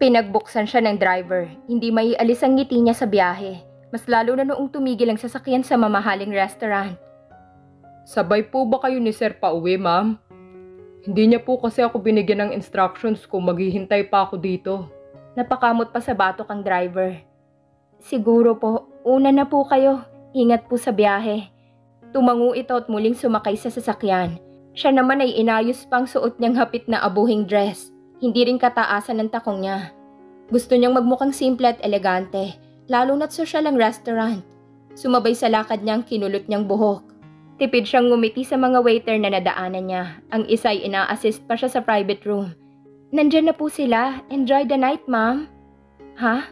Pinagbuksan siya ng driver. Hindi maialis ang ngiti niya sa biyahe. Mas lalo na noong tumigil ang sasakyan sa mamahaling restaurant. Sabay po ba kayo ni Sir pauwi, ma'am? Hindi niya po kasi ako binigyan ng instructions kung maghihintay pa ako dito. Napakamot pa sa batok ang driver. Siguro po, una na po kayo. Ingat po sa biyahe. Tumango ito at muling sumakay sa sasakyan. Siya naman ay inayos pang suot niyang hapit na abuhing dress. Hindi rin kataasan ng takong niya. Gusto niyang magmukhang simple at elegante, lalo na't sosyal ang restaurant. Sumabay sa lakad niyang kinulot niyang buhok. Tipid siyang ngumiti sa mga waiter na nadaanan niya. Ang isa'y ina-assist pa siya sa private room. Nandyan na po sila. Enjoy the night, ma'am. Ha?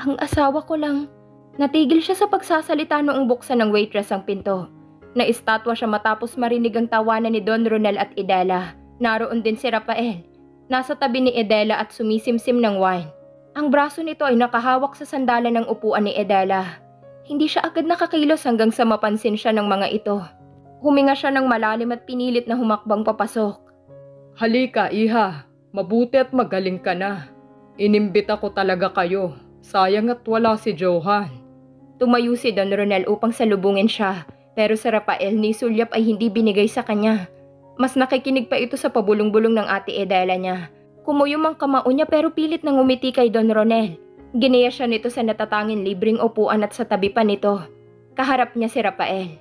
Ang asawa ko lang. Natigil siya sa pagsasalita noong buksan ng waitress ang pinto. Naistatwa siya matapos marinig ang tawanan ni Don Ronel at Idela. Naroon din si Rafael. Nasa tabi ni Idela at sumisimsim ng wine. Ang braso nito ay nakahawak sa sandalan ng upuan ni Idela. Hindi siya agad nakakilos hanggang sa mapansin siya ng mga ito. Huminga siya ng malalim at pinilit na humakbang papasok. Halika, iha. Mabuti at magaling ka na. Inimbita ko talaga kayo. Sayang at wala si Johan. Tumayo si Don Ronel upang salubungin siya. Pero sa Rafael ni Sulyap ay hindi binigay sa kanya. Mas nakikinig pa ito sa pabulong-bulong ng ate Idela niya. Kumuyom ang kamao niya pero pilit nang umiti kay Don Ronel. Giniya siya nito sa natatanging libreng upuan at sa tabi pa nito. Kaharap niya si Rafael.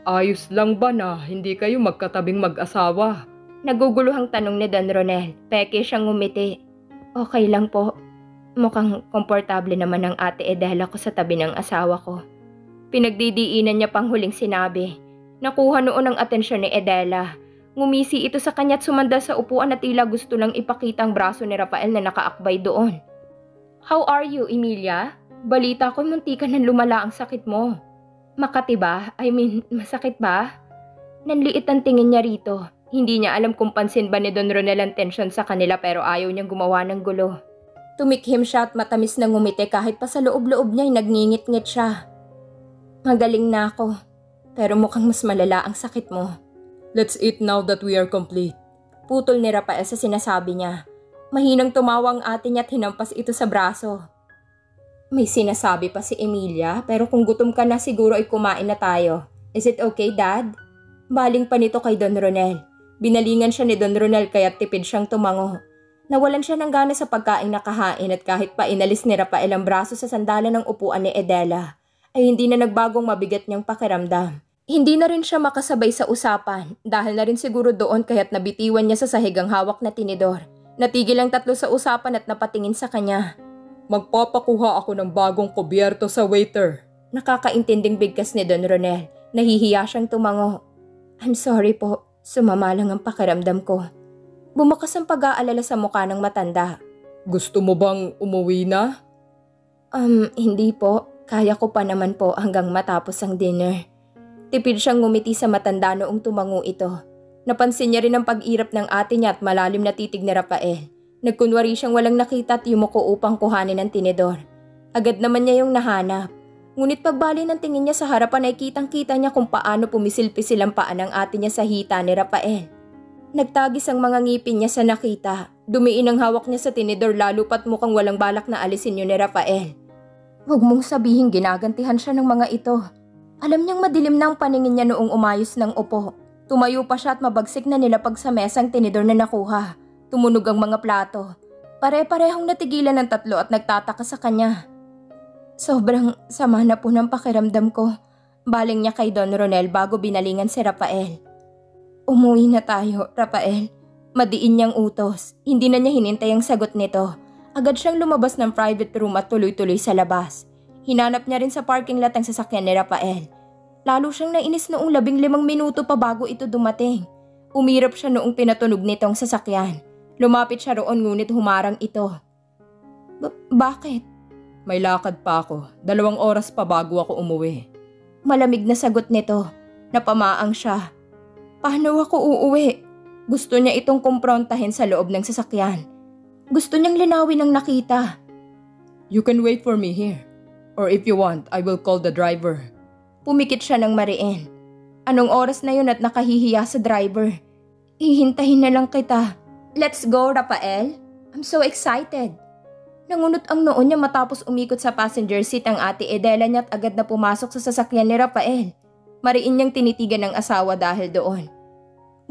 Ayos lang ba na hindi kayo magkatabing mag-asawa? Naguguluhang tanong ni Don Ronel. Peke siyang umiti. Okay lang po. Mukhang komportable naman ang ate Idela ko sa tabi ng asawa ko. Pinagdidiinan niya pang huling sinabi. Nakuha noon ang atensyon ni Idela. Ngumisi ito sa kanya at sumandal sa upuan at tila gusto lang ipakita ang braso ni Rafael na nakaakbay doon. How are you, Emilia? Balita ko muntikan ng lumala ang sakit mo. Makati ba? Masakit ba? Nanliit ang tingin niya rito. Hindi niya alam kung pansin ba ni Don Ronel ang tensyon sa kanila pero ayaw niyang gumawa ng gulo. Tumikhim siya at matamis na ngumiti kahit pa sa loob-loob niya ay nagngingit-ngit siya. Magaling na ako, pero mukhang mas malala ang sakit mo. Let's eat now that we are complete. Putol ni Rafael sa sinasabi niya. Mahinang tumawa ang ate niya at hinampas ito sa braso. May sinasabi pa si Emilia pero kung gutom ka na siguro ay kumain na tayo. Is it okay, Dad? Baling pa nito kay Don Ronel. Binalingan siya ni Don Ronel kaya tipid siyang tumango. Nawalan siya ng gana sa pagkain nakahain at kahit pa inalis ni Rafael ang braso sa sandalan ng upuan ni Idela, ay hindi na nagbagong mabigat niyang pakiramdam. Hindi na rin siya makasabay sa usapan dahil na rin siguro doon kaya't nabitiwan niya sa sahig ang hawak na tinidor. Natigil ang tatlo sa usapan at napatingin sa kanya. Magpapakuha ako ng bagong kubyerto sa waiter. Nakakaintinding bigkas ni Don Ronel. Nahihiya siyang tumango. I'm sorry po, sumama lang ang pakiramdam ko. Bumakas ang pag-aalala sa mukha ng matanda. Gusto mo bang umuwi na? Hindi po. Kaya ko pa naman po hanggang matapos ang dinner. Tipid siyang ngumiti sa matanda noong tumango ito. Napansin niya rin ang pag-irap ng ate niya at malalim na titig ni Rafael. Nagkunwari siyang walang nakita at yumuko upang kuhanin ang tinidor. Agad naman niya yung nahanap. Ngunit pagbali ng tingin niya sa harapan ay kitang-kita niya kung paano pumisil-pisil ang paa ng ate niya sa hita ni Rafael. Nagtagis ang mga ngipin niya sa nakita. Dumiin ang hawak niya sa tinidor lalo pat mukhang walang balak na alisin yun ni Rafael. Huwag mong sabihin ginagantihan siya ng mga ito. Alam niyang madilim na ang paningin niya noong umayos ng upo. Tumayo pa siya at mabagsik na nilapag sa mesang tinidor na nakuha. Tumunog ang mga plato. Pare-parehong natigilan ng tatlo at nagtataka sa kanya. Sobrang sama na po ng pakiramdam ko. Baling niya kay Don Ronel bago binalingan si Rafael. Umuwi na tayo, Rafael. Madiin niyang utos. Hindi na niya hinintay ang sagot nito. Agad siyang lumabas ng private room at tuloy-tuloy sa labas. Hinanap niya rin sa parking lot ang sasakyan ni Rafael. Lalo siyang nainis noong 15 minuto pa bago ito dumating. Umirap siya noong pinatunog nitong sasakyan. Lumapit siya roon ngunit humarang ito. Bakit? May lakad pa ako. 2 oras pa bago ako umuwi. Malamig na sagot nito. Napamaang siya. Paano ako uuwi? Gusto niya itong kumprontahin sa loob ng sasakyan. Gusto niyang linawin ang nakita. You can wait for me here. Or if you want, I will call the driver. Pumikit siya ng mariin. Anong oras na yun at nakahihiya sa driver? Hihintahin na lang kita. Let's go, Rafael. I'm so excited. Nangunot ang noon niya matapos umikot sa passenger seat ang ate Edela niya at agad na pumasok sa sasakyan ni Rafael. Mariin niyang tinitigan ng asawa dahil doon.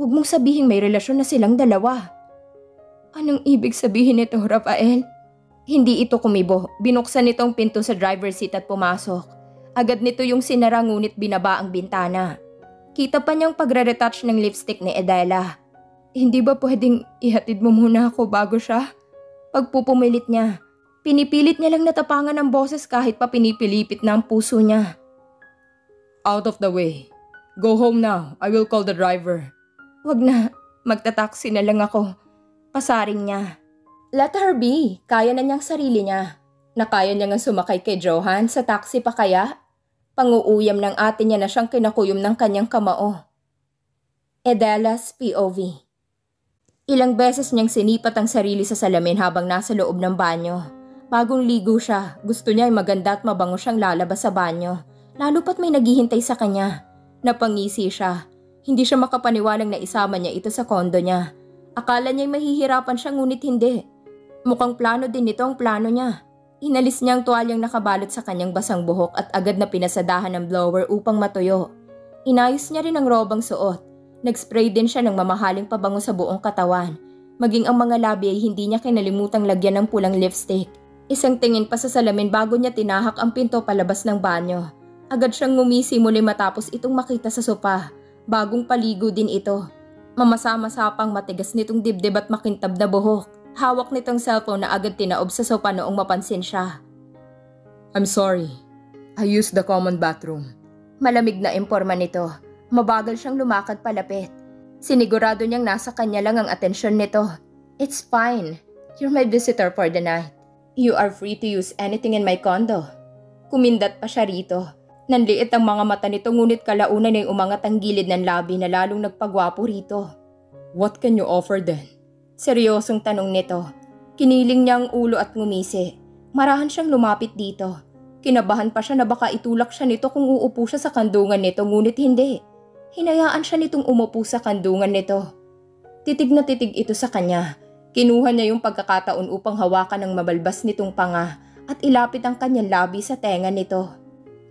Huwag mong sabihing may relasyon na silang dalawa. Anong ibig sabihin nito, Rafael? Hindi ito kumibo. Binuksan nitong pinto sa driver seat at pumasok. Agad nito yung sinara ngunit binaba ang bintana. Kita pa niyang pagre-retouch ng lipstick ni Edela. Hindi ba pwedeng ihatid mo muna ako bago siya? Pagpupumilit niya. Pinipilit niya lang natapangan ang boses kahit pa pinipilipit na ang puso niya. Out of the way. Go home now. I will call the driver. Wag na. Magtataksi na lang ako. Pasaring niya. Let her be. Kaya na niyang sarili niya. Nakaya niya nga sumakay kay Johan sa taxi pa kaya? Panguuyam ng ate niya na siyang kinakuyom ng kanyang kamao. Edela's POV. Ilang beses niyang sinipat ang sarili sa salamin habang nasa loob ng banyo. Bagong ligo siya. Gusto niya ay maganda at mabango siyang lalabas sa banyo. Lalo pat may naghihintay sa kanya. Napangisi siya. Hindi siya makapaniwalang na isama niya ito sa kondo niya. Akala niya'y mahihirapan siya ngunit hindi. Mukhang plano din ito ang plano niya. Inalis niya ang tuwalyang nakabalot sa kanyang basang buhok at agad na pinasadahan ng blower upang matuyo. Inayos niya rin ang robang suot. Nag-spray din siya ng mamahaling pabango sa buong katawan. Maging ang mga labi ay hindi niya kinalimutang lagyan ng pulang lipstick. Isang tingin pa sa salamin bago niya tinahak ang pinto palabas ng banyo. Agad siyang ngumisi muli matapos itong makita sa sopa. Bagong paligo din ito. Mamasa-masapang matigas nitong dibdib at makintab na buhok. Hawak nitong cellphone na agad tinaob sa sopa noong mapansin siya. I'm sorry. I used the common bathroom. Malamig na imporma nito. Mabagal siyang lumakad palapit. Sinigurado niyang nasa kanya lang ang atensyon nito. It's fine. You're my visitor for the night. You are free to use anything in my condo. Kumindat pa siya rito. Nanliit ang mga mata nito ngunit kalaunan ay umangat ang gilid ng labi na lalong nagpagwapo rito. What can you offer then? Seryosong tanong nito. Kiniling niya ang ulo at ngumisi. Marahan siyang lumapit dito. Kinabahan pa siya na baka itulak siya nito kung uupo siya sa kandungan nito ngunit hindi. Hinayaan siya nitong umupo sa kandungan nito. Titig na titig ito sa kanya. Kinuha niya yung pagkakataon upang hawakan ng mabalbas nitong panga at ilapit ang kanyang labi sa tenga nito.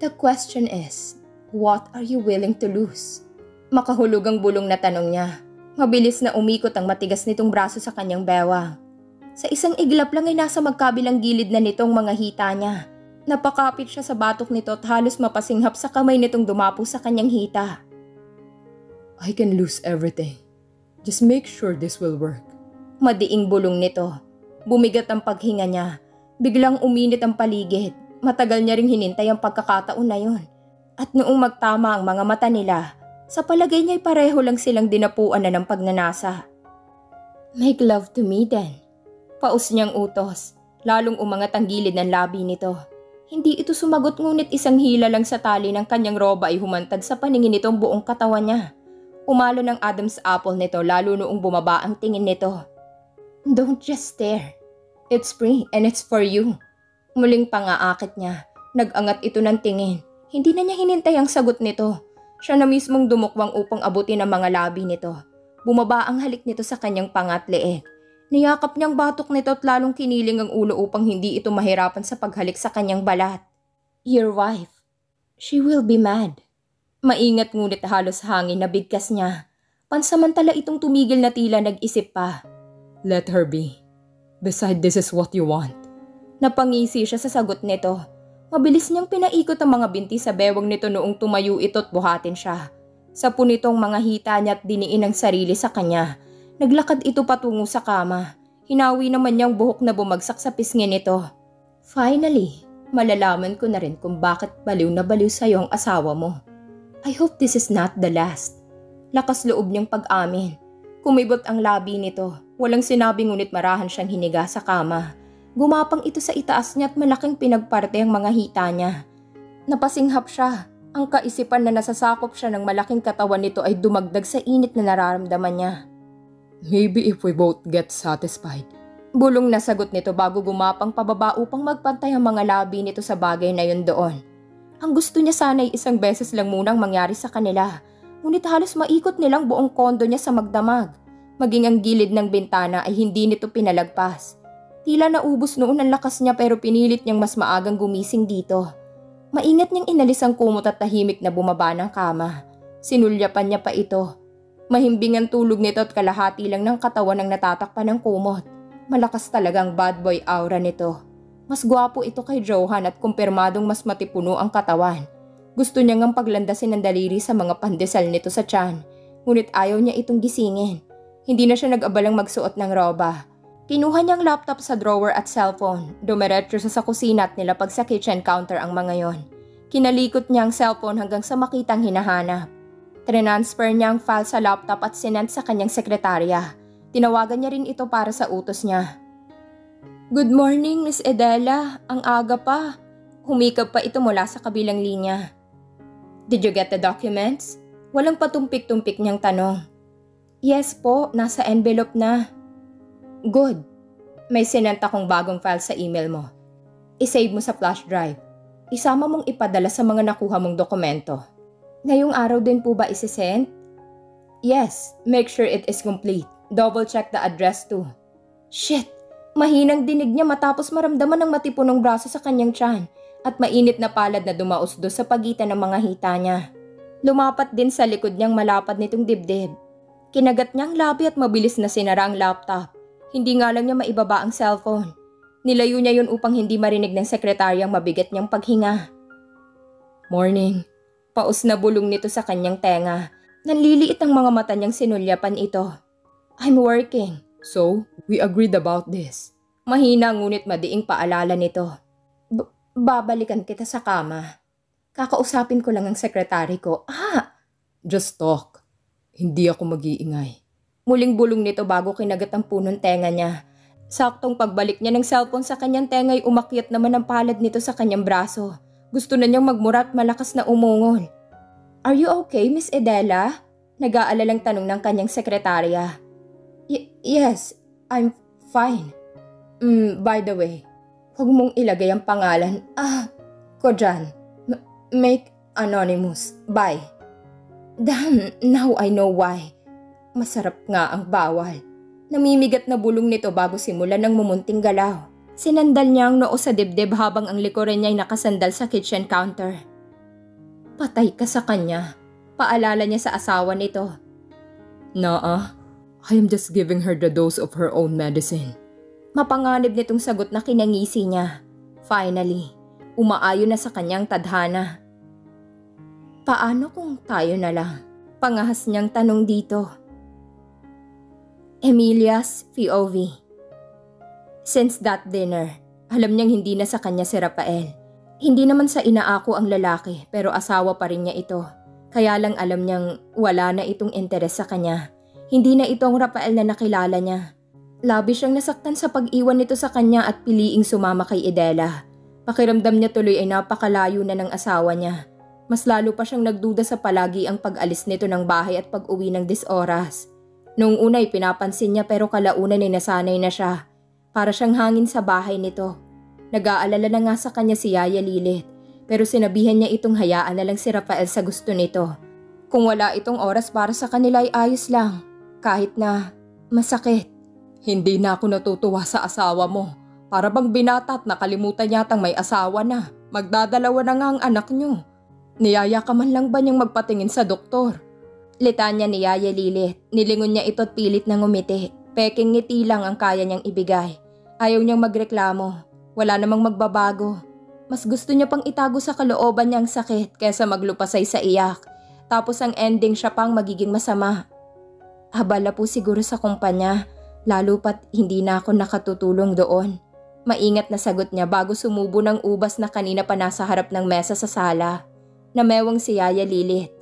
The question is, what are you willing to lose? Makahulog ang bulong na tanong niya. Mabilis na umikot ang matigas nitong braso sa kanyang bewang. Sa isang iglap lang ay nasa magkabilang gilid na nitong mga hita niya. Napakapit siya sa batok nito at halos mapasinghap sa kamay nitong dumapo sa kanyang hita. I can lose everything. Just make sure this will work. Madiing bulong nito. Bumigat ang paghinga niya. Biglang uminit ang paligid. Matagal niya ring hinintay ang pagkakataon na yon. At noong magtama ang mga mata nila, sa palagay niya'y pareho lang silang dinapuan na ng pagnanasa. Make love to me then. Paus niyang utos. Lalong umangat ang gilid ng labi nito. Hindi ito sumagot ngunit isang hila lang sa tali ng kanyang roba ay humantad sa paningin nitong buong katawan niya. Umalo ng Adam's apple nito lalo noong bumaba ang tingin nito. Don't just stare. It's free and it's for you. Muling pangaakit niya. Nag-angat ito ng tingin. Hindi na niya hinintay ang sagot nito. Siya na mismong dumukwang upang abutin ang mga labi nito. Bumaba ang halik nito sa kanyang panga at leeg. Niyakap niyang batok nito at lalong kiniling ang ulo upang hindi ito mahirapan sa paghalik sa kanyang balat. Your wife. She will be mad. Maingat ngunit halos hangin na bigkas niya. Pansamantala itong tumigil na tila nag-isip pa. Let her be. Besides, this is what you want. Napangisi siya sa sagot nito. Mabilis niyang pinaikot ang mga binti sa bewang nito noong tumayo ito at buhatin siya. Sa punitong mga hita niya at diniin ang sarili sa kanya. Naglakad ito patungo sa kama. Hinawi naman niyang buhok na bumagsak sa pisngi nito. Finally, malalaman ko na rin kung bakit baliw na baliw sa'yo ang asawa mo. I hope this is not the last. Lakas loob niyang pag-amin. Kumibot ang labi nito. Walang sinabi ngunit marahan siyang hiniga sa kama. Gumapang ito sa itaas niya at malaking pinagparte ang mga hita niya. Napasinghap siya. Ang kaisipan na nasasakop siya ng malaking katawan nito ay dumagdag sa init na nararamdaman niya. Maybe if we both get satisfied. Bulong na sagot nito bago gumapang pababa upang magpantay ang mga labi nito sa bagay na yun doon. Ang gusto niya sana ay isang beses lang munang mangyari sa kanila. Ngunit halos maikot nilang buong kondo niya sa magdamag. Maging ang gilid ng bintana ay hindi nito pinalagpas. Tila naubos noon ang lakas niya pero pinilit niyang mas maagang gumising dito. Maingat niyang inalis ang kumot at tahimik na bumaba ng kama. Sinulyapan niya pa ito. Mahimbing ang tulog nito at kalahati lang ng katawan ang natatakpan ng kumot. Malakas talagang bad boy aura nito. Mas gwapo ito kay Johan at kumpirmadong mas matipuno ang katawan. Gusto niya ngang paglandasin ng daliri sa mga pandesal nito sa tiyan. Ngunit ayaw niya itong gisingin. Hindi na siya nag-abalang magsuot ng roba. Kinuha niyang laptop sa drawer at cellphone. Dumiretso siya sa kusina at nilapag sa kitchen counter ang mga yon. Kinalikot niya ang cellphone hanggang sa makitang hinahanap. Transfer niya ang file sa laptop at sinend sa kanyang sekretarya. Tinawagan niya rin ito para sa utos niya. "Good morning, Miss Edela. Ang aga pa." Humikap pa ito mula sa kabilang linya. "Did you get the documents?" Walang patumpik-tumpik niyang tanong. "Yes po, nasa envelope na." "Good. May sinend akong bagong file sa email mo. I-save mo sa flash drive. Isama mong ipadala sa mga nakuha mong dokumento." "Ngayong araw din po ba isisend?" "Yes, make sure it is complete. Double check the address too." Shit! Mahinang dinig niya matapos maramdaman ng matipunong braso sa kanyang tiyan at mainit na palad na dumausdo sa pagitan ng mga hita niya. Lumapat din sa likod niyang malapad nitong dibdib. Kinagat niyang labi at mabilis na sinara ang laptop. Hindi nga lang niya maibaba ang cellphone. Nilayo niya yun upang hindi marinig ng sekretaryang mabigat niyang paghinga. "Morning." Paus na bulong nito sa kanyang tenga. Nanliliit ang mga mata niyang sinulyapan ito. "I'm working." "So, we agreed about this." Mahina ngunit madiing paalala nito. Babalikan kita sa kama. Kakausapin ko lang ang sekretary ko." "Just talk. Hindi ako mag-iingay." Muling bulong nito bago kinagat ang punong tenga niya. Saktong pagbalik niya ng cellphone sa kanyang tenga ay umakyat naman ang palad nito sa kanyang braso. Gusto na niyang magmura at malakas na umungol. "Are you okay, Miss Edela?" Nag-aalalang tanong ng kanyang sekretarya. Yes, I'm fine. By the way, huwag mong ilagay ang pangalan ko dyan. Make anonymous. Bye." Damn, now I know why. Masarap nga ang bawal. Namimigat na bulong nito bago simulan ng mumunting galaw. Sinandal niya ang noo sa dibdib habang ang likuran niya ay nakasandal sa kitchen counter. "Patay ka sa kanya," paalala niya sa asawa nito. I am just giving her the dose of her own medicine." Mapanganib nitong sagot na kinangisi niya. Finally, umaayon na sa kanyang tadhana. "Paano kung tayo na lang?" Pangahas niyang tanong dito. Emilia's POV. Since that dinner, alam niyang hindi na sa kanya si Rafael. Hindi naman sa inaako ang lalaki pero asawa pa rin niya ito. Kaya lang alam niyang wala na itong interes sa kanya. Hindi na ito ang Rafael na nakilala niya. Labi siyang nasaktan sa pag-iwan nito sa kanya at piliing sumama kay Edela. Pakiramdam niya tuloy ay napakalayo na ng asawa niya. Mas lalo pa siyang nagduda sa palagi ang pag-alis nito ng bahay at pag-uwi ng disoras. Noong una ay pinapansin niya pero kalaunan ay nasanay na siya. Para siyang hangin sa bahay nito. Nag-aalala na nga sa kanya si Yaya Lilith pero sinabihan niya itong hayaan na lang si Rafael sa gusto nito. Kung wala itong oras para sa kanila ay ayos lang. Kahit na masakit. "Hindi na ako natutuwa sa asawa mo. Para bang binata at nakalimutan yatang may asawa na. Magdadalawa na nga ang anak niyo. Niyaya ka man lang ba niyang magpatingin sa doktor?" Litanya ni Yaya Lilith. Nilingon niya ito at pilit na ngumiti. Peking ngiti lang ang kaya niyang ibigay. Ayaw niyang magreklamo. Wala namang magbabago. Mas gusto niya pang itago sa kalooban niya ang sakit kaysa maglupasay sa iyak. Tapos ang ending siya pang magiging masama. Abala po siguro sa kumpanya. Lalo pat hindi na ako nakatutulong doon. Maingat na sagot niya bago sumubo ng ubas na kanina pa nasa harap ng mesa sa sala. Namewang si Yaya Lilith.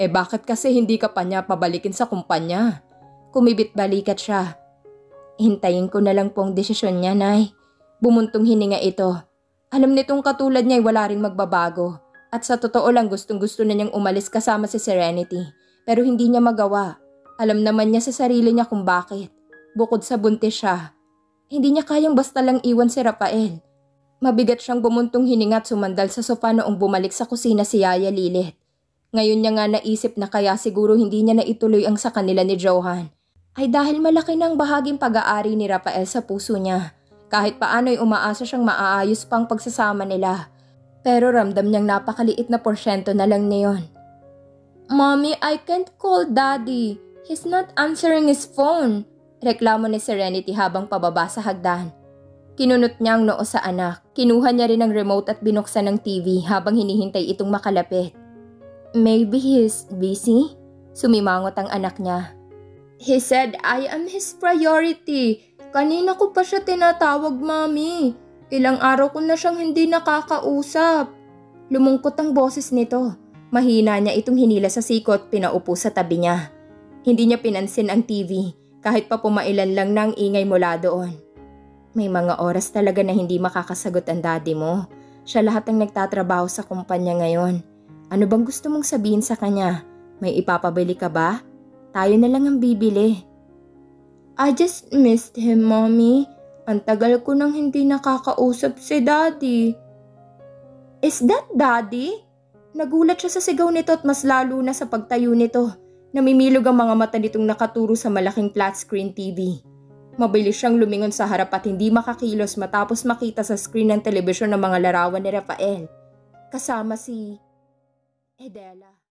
Bakit kasi hindi ka pa niya pabalikin sa kumpanya?" Kumibit-balikat siya. "Hintayin ko na lang po ang desisyon niya, Nay." Bumuntong hininga ito. Alam nitong katulad niya ay wala ring magbabago. At sa totoo lang gustong-gusto na niyang umalis kasama si Serenity. Pero hindi niya magawa. Alam naman niya sa sarili niya kung bakit. Bukod sa buntis siya. Hindi niya kayang basta lang iwan si Rafael. Mabigat siyang bumuntong hininga at sumandal sa sofa noong bumalik sa kusina si Yaya Lilith. Ngayon niya nga naisip na kaya siguro hindi niya na ituloy ang sa kanila ni Johan ay dahil malaki ng bahaging pag-aari ni Rafael sa puso niya. Kahit paano'y umaasa siyang maaayos pang pagsasama nila. Pero ramdam niyang napakaliit na porsyento na lang niyon. Mommy, I can't call Daddy. He's not answering his phone. Reklamo ni Serenity habang pababa sa hagdan. Kinunot niya ang noo sa anak. Kinuha niya rin ang remote at binuksan ng TV habang hinihintay itong makalapit. Maybe he's busy? Sumimangot ang anak niya. He said I am his priority. Kanina ko pa siya tinatawag, Mommy. Ilang araw ko na siyang hindi nakakausap. Lumungkot ang boses nito. Mahina niya itong hinila sa sikot, pinaupo sa tabi niya. Hindi niya pinansin ang TV, kahit pa pumailan lang ng ingay mula doon. May mga oras talaga na hindi makakasagot ang daddy mo. Siya lahat ang nagtatrabaho sa kumpanya ngayon. Ano bang gusto mong sabihin sa kanya? May ipapabili ka ba? Tayo na lang ang bibili. I just missed him, Mommy. Ang tagal ko nang hindi nakakausap si Daddy. Is that Daddy? Nagulat siya sa sigaw nito at mas lalo na sa pagtayo nito. Namimilog ang mga mata nitong nakaturo sa malaking flat screen TV. Mabilis siyang lumingon sa harap at hindi makakilos matapos makita sa screen ng telebisyon ng mga larawan ni Rafael. Kasama si Edela.